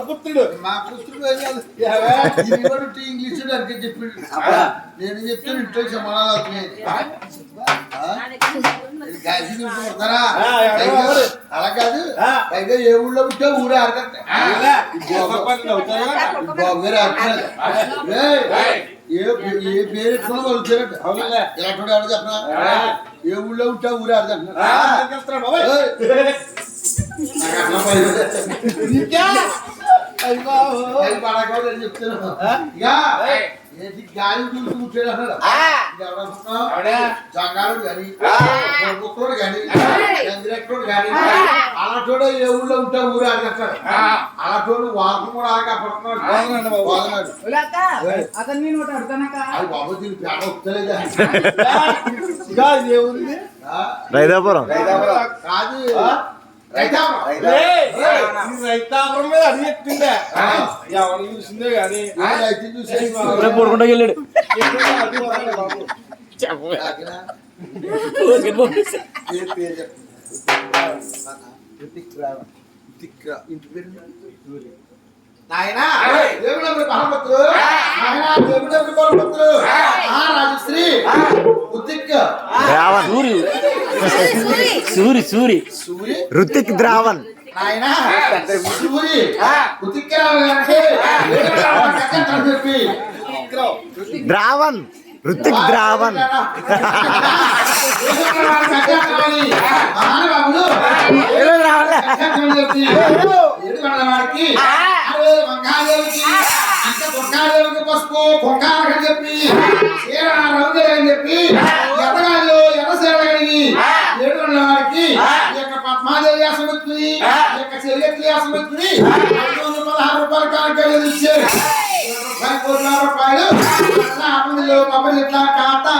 పుత్రుడు మా పుత్రుడు ఇంగ్లీష్ అడిగి చెప్పిండు నేను చెప్తాను ఇంట్లో సమాధానం అవుతున్నాయి అలా కాదు పైగా ఏ ఊళ్ళో పుట్టా ఊరే ఆడతారు ఏ పేరు ఎట్టుకున్నా వాళ్ళు వచ్చారట ఇలాంటి ఆడ చెప్పనా ఏ ఊళ్ళో ఉంటా ఊరే ఆడతారు చెప్తాను గాలి చూసి కూర్చోడు జంగాడు కానీ కుక్కడు కానీ చంద్రెక్కడు కానీ అలా చూడ ఏ ఊళ్ళో ఉంటా ఊరు ఆడతాడు అలా చూడు వాకు కూడా ఆడకపోతున్నాడు అది బాబు దీని పేడ వస్తలేదా రైతాపురం కాదు రైతాపురం మీద అది చెప్పిందే ఎవరు చూసిందే కానీ పడుకుంటా వెళ్ళాడు ఇంటి పేరు నాయనా దేవుడు బలపత్రులు నాయనా దేవుడు బలపత్రులు మహారాజశ్రీ ఉద్దిక్ ద్రావణ్ సూరి సూరి సూరి రుతిక్ ద్రావణ్ నాయనా సూరి ఉద్దిక్ గారికి చెప్పి ద్రావణ్ రుతిక్ ద్రావణ్ పసుపు కొంకాలని చెప్పి రౌండ్ అని చెప్పి ఎర్రగాలు ఎర్రసేవడికి ఏడుగొండల వారికి ఈ యొక్క పద్మాదేవి ఆశ్రమత్తుని ఈ యొక్క చెల్లెత్తి ఆశ్రమత్తుని 516 కానుకలు ఇచ్చారు 20 కోట్ల రూపాయలు కొబ్బరి ఇట్లా ఖాతా